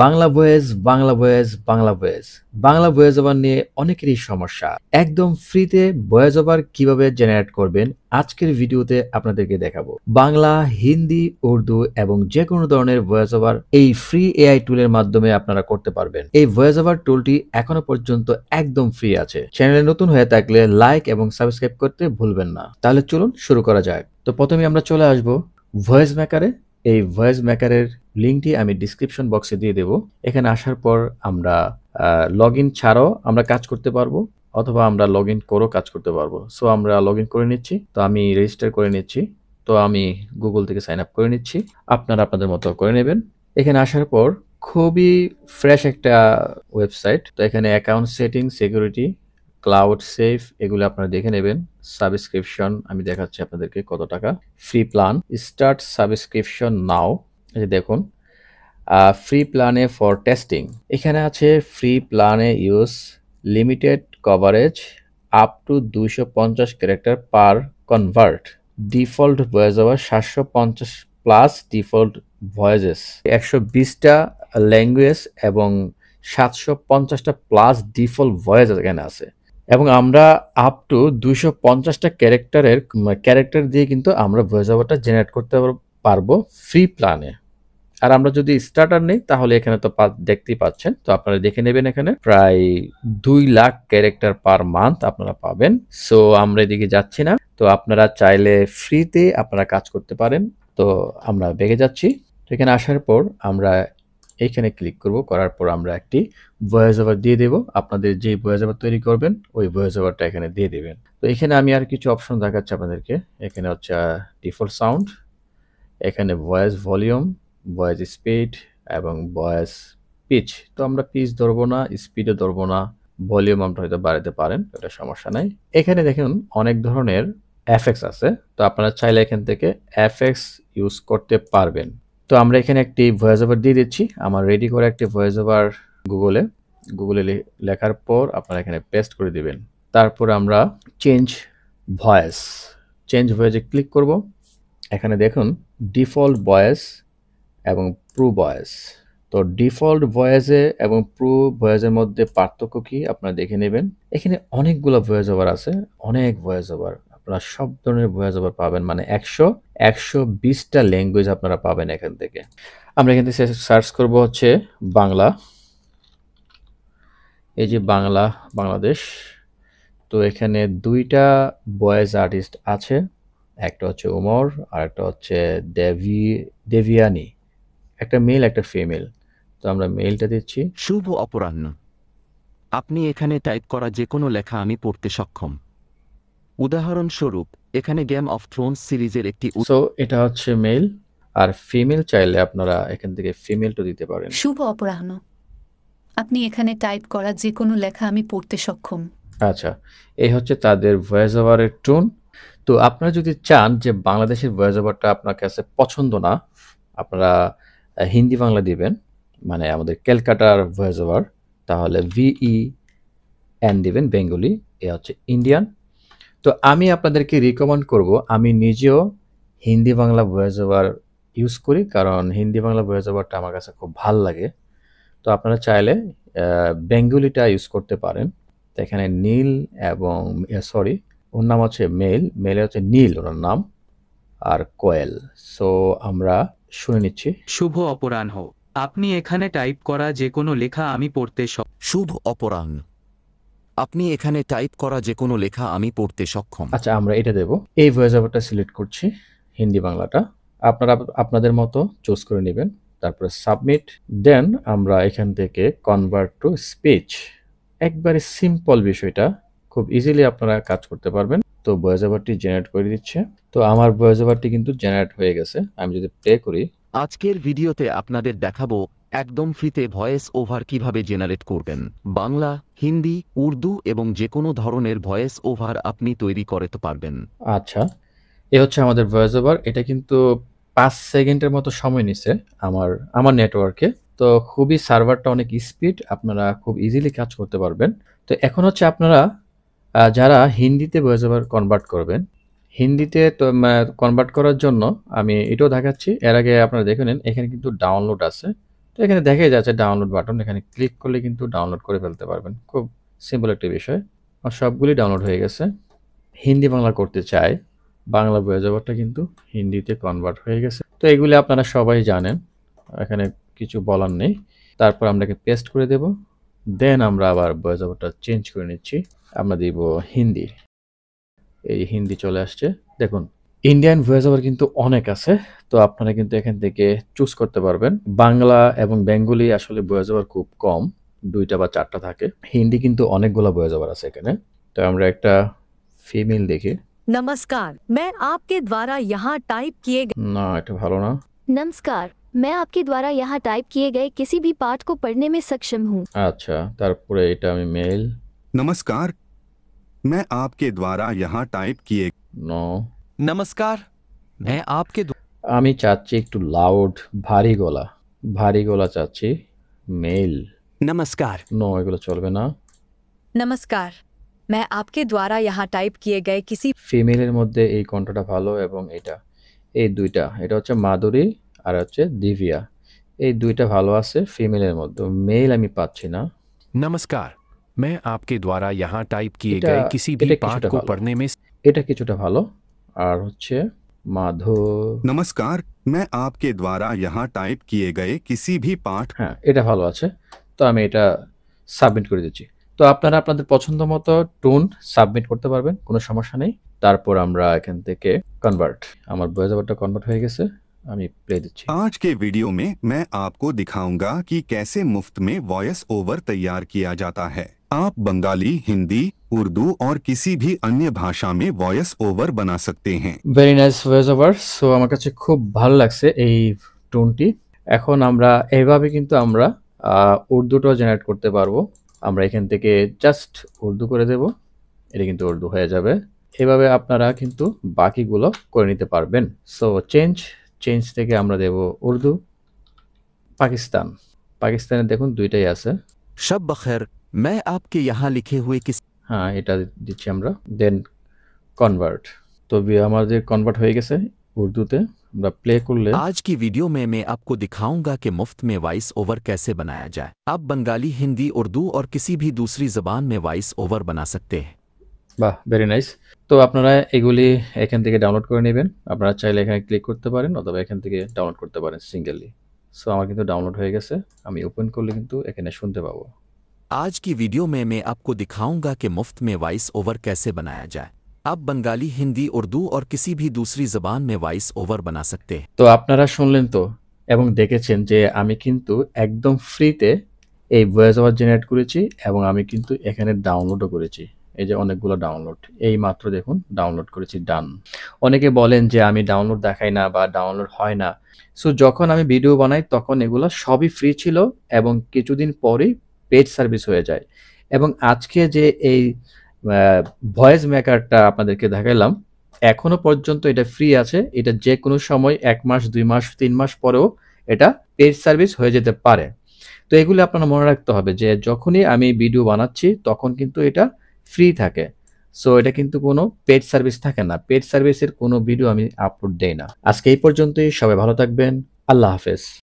Bangla voice, Bangla voice, Bangla voice. Bangla voice over নিয়ে অনেকেরই সমস্যা। একদম ফ্রিতে ভয়েস ওভার কিভাবে জেনারেট করবেন আজকের ভিডিওতে আপনাদেরকে দেখাবো। বাংলা, হিন্দি, উর্দু এবং যে কোনো ধরনের ভয়েস ওভার এই ফ্রি এআই টুলের মাধ্যমে আপনারা করতে পারবেন। এই ভয়েস ওভার টুলটি এখনো পর্যন্ত একদম ফ্রি আছে। চ্যানেলে নতুন হয়ে থাকলে লাইক এবং সাবস্ক্রাইব করতে ভুলবেন না। তাহলে চলুন শুরু করা যাক। তো প্রথমে আমরা চলে আসব ভয়েস মেকারে। এই ভয়েস মেকারের লিঙ্কটি আমি ডিসক্রিপশন বক্সে দিয়ে দেব। এখানে আসার পর আমরা লগইন ছাড়াও আমরা কাজ করতে পারবো, অথবা আমরা লগইন করেও কাজ করতে পারবো। সো আমরা লগইন করে নিচ্ছি। তো আমি রেজিস্টার করে নিচ্ছি। তো আমি গুগল থেকে সাইন আপ করে নিচ্ছি। আপনারা আপনাদের মতো করে নেবেন। এখানে আসার পর খুবই ফ্রেশ একটা ওয়েবসাইট। তো এখানে account setting, security, cloud safe এগুলো আপনারা দেখে নেবেন। সাবস্ক্রিপশন আমি দেখাচ্ছি আপনাদেরকে কত টাকা। ফ্রি প্ল্যান, স্টার্ট সাবস্ক্রিপশন নাও। এই যে দেখুন, ফ্রি প্ল্যানে ফর টেস্টিং এখানে আছে। ফ্রি প্ল্যানে use limited coverage up to 250 character per convert. Default voice over 750 plus default voices, 120টা ল্যাঙ্গুয়েজ এবং 750টা প্লাস ডিফল্ট ভয়েস এখানে আছে। এবং আমরা আপ টু 250টা ক্যারেক্টার দিয়ে কিন্তু আমরা ভয়েস ওভারটা জেনারেট করতে পারবো ফ্রি প্ল্যানে। আর আমরা যদি স্টার্টার নেই তাহলে এখানে তো দেখতেই পাচ্ছেন। তো আপনারা দেখে নেবেন, এখানে প্রায় 2 লাখ ক্যারেক্টার পার মান্থ আপনারা পাবেন। সো আমরা এদিকে যাচ্ছি না। তো আপনারা চাইলে ফ্রিতে আপনারা কাজ করতে পারেন। তো আমরা বেগে যাচ্ছি। তো এখানে আসার পর আমরা এইখানে ক্লিক করব। করার পর আমরা একটি ভয়েস ওভার দিয়ে দেব। আপনাদের যে ভয়েস ওভার তৈরি করবেন ওই ভয়েস ওভারটা এখানে দিয়ে দেবেন। তো এখানে আমি আর কিছু অপশন দেখাচ্ছি আপনাদেরকে। এখানে হচ্ছে ডিফল্ট সাউন্ড, এখানে ভয়েস ভলিউম, ভয়েস স্পিড এবং ভয়েস পিচ। তো আমরা পিচ ধরবো না, স্পিডও ধরবো না, ভলিউম আমরা হয়তো বাড়াতে পারেন, এটা সমস্যা নাই। এখানে দেখুন অনেক ধরনের এফেক্টস আছে। তো আপনারা চাইলে এখান থেকে এফেক্টস ইউজ করতে পারবেন। তো আমরা এখানে একটি ভয়েস ওভার দিয়ে দিচ্ছি। আমার রেডি করে একটি ভয়েস ওভার গুগলে লেখার পর আপনারা এখানে পেস্ট করে দিবেন। তারপর আমরা চেঞ্জ ভয়েসে ক্লিক করব। এখানে দেখুন ডিফল্ট ভয়েস এবং প্রো ভয়েস। তো ডিফল্ট ভয়েসে এবং প্রো ভয়েসের মধ্যে পার্থক্য কি আপনারা দেখে নেবেন। এখানে অনেকগুলো ভয়েস ওভার আছে, অনেক ভয়েস ওভার। আপনারা সব ধরনের ভয়েস ওভার পাবেন, মানে 120টা ল্যাঙ্গুয়েজ আপনারা পাবেন এখান থেকে। আমরা এখান থেকে সার্চ করব হচ্ছে বাংলা। এই যে বাংলাদেশ। তো এখানে 2টা ভয়েস আর্টিস্ট আছে, একটা হচ্ছে ওমর আর একটা হচ্ছে দেভিয়ানি। একটা মেল একটা ফিমেল। তো আমরা মেলটা দিচ্ছি। শুভ অপরাহ্ন। আপনি এখানে টাইপ করা যে কোনো লেখা আমি পড়তে সক্ষম। উদাহরণস্বরূপ, এখানে গেম অফ থ্রোনস সিরিজের একটি সো এটা হচ্ছে মেল। আর ফিমেল চাইলে আপনারা এখান থেকে ফিমেলটা দিতে পারেন। শুভ অপরাহ্ন। আপনি এখানে টাইপ করা যে কোনো লেখা আমি পড়তে সক্ষম। আচ্ছা, এই হচ্ছে তাদের ভয়েস ওভারের টোন। তো আপনারা যদি চান যে বাংলাদেশের ভয়েস ওভারটা আপনার কাছে পছন্দ না, আপনারা হিন্দি বাংলা দিবেন, মানে আমাদের ক্যালকাটার ভয়েস ওভার, তাহলে VEN দিবেন, বেঙ্গলি। এ হচ্ছে ইন্ডিয়ান। তো আমি আপনাদেরকে রিকমেন্ড করব, আমি নিজেও Hindi Bangla voice over use করি, কারণ হিন্দি বাংলা ভয়েস ওভারটা আমার কাছে খুব ভাল লাগে। তো আপনারা চাইলে বেঙ্গলিটা ইউজ করতে পারেন। তো এখানে নীল এবং সরি, ওর নাম হচ্ছে মেলে হচ্ছে নীল ওনার নাম, আর কোয়েল। সো আমরা শুনে নিচ্ছি। শুভ অপরাহ্ন। আপনি এখানে টাইপ করা যে কোনো লেখা আমি পড়তে শুভ অপরাহ্ন। আপনি এখানে টাইপ করা যে কোনো লেখা আমি পড়তে সক্ষম। আচ্ছা, আমরা এটা দেব। এই ভয়েস ওভারটা সিলেক্ট করছি, হিন্দি বাংলাটা। আপনারা আপনাদের মতো চুজ করে নেবেন। তারপরে সাবমিট। দেন আমরা এখান থেকে কনভার্ট টু স্পিচ। একবারে সিম্পল বিষয়টা, খুব ইজিলি আপনারা কাজ করতে পারবেন। তো ভয়েস ওভারটি জেনারেট করে দিচ্ছে। তো আমার ভয়েস ওভারটি কিন্তু জেনারেট হয়ে গেছে। আমি যদি প্লে করি, আজকের ভিডিওতে আপনাদের দেখাবো একদম ফ্রিতে ভয়েস ওভার কিভাবে জেনারেট করবেন। বাংলা, হিন্দি, উর্দু এবং যে কোনো ধরনের ভয়েস ওভার আপনি তৈরি করতে পারবেন। আচ্ছা, এ হচ্ছে আমাদের ভয়েস ওভার। এটা কিন্তু 5 সেকেন্ডের মতো সময় নিছে আমার নেটওয়ার্কে। তো খুবই সার্ভারটা অনেক স্পিড, আপনারা খুব ইজিলি কাজ করতে পারবেন। তো এখন হচ্ছে আপনারা যারা হিন্দিতে ভয়েস ওভার কনভার্ট করবেন, হিন্দিতে তো কনভার্ট করার জন্য আমি এটাও দেখাচ্ছি। এর আগে আপনারা দেখে নিন, এখানে কিন্তু ডাউনলোড আছে। তো এখানে দেখাই যাচ্ছে ডাউনলোড বাটন, এখানে ক্লিক করলে কিন্তু ডাউনলোড করে ফেলতে পারবেন। খুব সিম্পল একটা বিষয়। আমার সবগুলি ডাউনলোড হয়ে গেছে। হিন্দি বাংলা করতে চাই, বাংলা ভয়েস ওভারটা কিন্তু হিন্দিতে কনভার্ট হয়ে গেছে। তো এগুলি আপনারা সবাই জানেন, এখানে কিছু বলার নেই। তারপর আমরা পেস্ট করে দেব, দেন আমরা আবার ভয়েস ওভারটা চেঞ্জ করে নিচ্ছি। আমরা দিব হিন্দি, এই হিন্দি চলে আসছে। দেখুন ইন্ডিয়ান ভয়েস ওভার কিন্তু অনেক আছে, তো আপনারা কিন্তু এখান থেকে চুজ করতে পারবেন। বাংলা এবং বেঙ্গলি আসলে ভয়েস ওভার খুব কম, 2টা বা 4টা থাকে। হিন্দি কিন্তু অনেকগুলো ভয়েস ওভার আছে এখানে। তো আমরা একটা ফিমেল দেখি। नमस्कार, मैं आपके द्वारा यहाँ टाइप किए गए না, এটা ভালো না। नमस्कार, मैं आपके द्वारा यहाँ टाइप किए गए किसी भी पाठ को पढ़ने में सक्षम हूँ। আচ্ছা, তারপরে এটা আমি মেল। नमस्कार, मैं आपके द्वारा यहाँ टाइप किए নো, नमस्कार, मैं आपके আমি চাচ্ছি একটু লাউড, ভারী গলা চাচ্ছি। মেল। नमस्कार, নো, এগুলো চলবে না। नमस्कार, मैं आपके द्वारा यहाँ टाइप किए गए किसी ফিমেলের মধ্যে এই কণ্ঠটা ভালো এবং এই দুইটা, এটা হচ্ছে মাধুরী আর হচ্ছে দিভিয়া, এই দুইটা ভালো আছে ফিমেলের মধ্যে। মেল আমি পাচ্ছি না। नमस्कार, मैं आपके द्वारा यहाँ टाइप किए এটা गए किसी भी এটা पाठ কিছুটা को ভালো, पढ़ने में এটা কিছুটা ভালো। আর হচ্ছে মাধু, नमस्कार, मैं आपके द्वारा यहाँ टाइप किए गए किसी भी पाठ হ্যাঁ এটা ভালো আছে। তো আমি এটা সাবমিট করে দিচ্ছি। তো আপনারা আপনাদের পছন্দ মতো টোন সাবমিট করতে পারবেন, কোনো সমস্যা নেই। তারপর আমরা এখান থেকে কনভার্ট, আমার ভয়েস ওভারটা কনভার্ট হয়ে গেছে, আমি প্লে দিচ্ছি। आज के वीडियो में मैं आपको दिखाऊंगा कि कैसे मुफ्त में वॉइस ओवर तैयार किया जाता है। आप बंगाली, हिंदी, उर्दू और किसी भी अन्य भाषा में वॉइस ओवर बना सकते हैं। Very nice voice over. So আমার কাছে খুব ভালো লাগছে এই টোনটি। এখন আমরা এইভাবে কিন্তু আমরা উর্দুটাও জেনারেট করতে পারবো। আমরা এখান থেকে জাস্ট উর্দু করে দেব, এটা কিন্তু উর্দু হয়ে যাবে। এভাবে আপনারা কিন্তু বাকিগুলো করে নিতে পারবেন। সো চেঞ্জ থেকে আমরা দেব উর্দু। পাকিস্তানে দেখুন দুইটাই আছে। शब बखैर, मैं आपके यहाँ लिखे हुए किसी হ্যাঁ, এটা দিচ্ছি আমরা। দেন কনভার্ট। তো আমাদের কনভার্ট হয়ে গেছে উর্দুতে। আমরা প্লে করলে आज की वीडियो में मैं आपको दिखाऊंगा कि मुफ्त में वॉइस ओवर कैसे बनाया जाए। आप बंगाली, हिंदी, उर्दू और किसी भी दूसरी जबान में वॉइस ओवर बना सकते हैं। বাহ, ভেরি নাইস। তো আপনারা এগুলি এখান থেকে ডাউনলোড করে নেবেন। আপনারা চাইলে এখানে ক্লিক করতে পারেন অথবা এখান থেকে ডাউনলোড করতে পারেন সিঙ্গেলি। সো আমার কিন্তু ডাউনলোড হয়ে গেছে, আমি ওপেন করলে কিন্তু এখানে শুনতে পাবো। आज की वीडियो में मैं आपको दिखाऊंगा कि मुफ्त में वॉइस ओवर कैसे बनाया जाए। आप बंगाली, हिंदी, उर्दू और किसी भी दूसरी जबान में वॉइस ओवर बना सकते हैं। তো আপনারা শুনলেন তো এবং দেখেছেন যে আমি কিন্তু একদম ফ্রিতে এই ভয়েস ওভার জেনারেট করেছি এবং আমি কিন্তু এখানে ডাউনলোডও করেছি। এই যে অনেকগুলো ডাউনলোড, এই মাত্র দেখুন ডাউনলোড করেছি, ডান। অনেকে বলেন যে আমি ডাউনলোড দেখাই না বা ডাউনলোড হয় না। সো যখন আমি ভিডিও বানাই তখন এগুলো সবই ফ্রি ছিল এবং কিছুদিন পরেই পেড সার্ভিস হয়ে যায়। এবং আজকে যে এই ভয়েস মেকারটা আপনাদেরকে দেখালাম, এখনো পর্যন্ত এটা ফ্রি আছে। এটা যে কোনো সময় 1 মাস, 2 মাস, 3 মাস পরেও এটা পেড সার্ভিস হয়ে যেতে পারে। তো এগুলো আপনারা মনে রাখতে হবে যে যখনই আমি ভিডিও বানাচ্ছি তখন কিন্তু এটা ফ্রি থাকে। সো এটা কিন্তু কোনো পেড সার্ভিস থাকে না, পেড সার্ভিসের কোনো ভিডিও আমি আপলোড দেই না। আজকে এই পর্যন্তই, সবাই ভালো থাকবেন, আল্লাহ হাফেজ।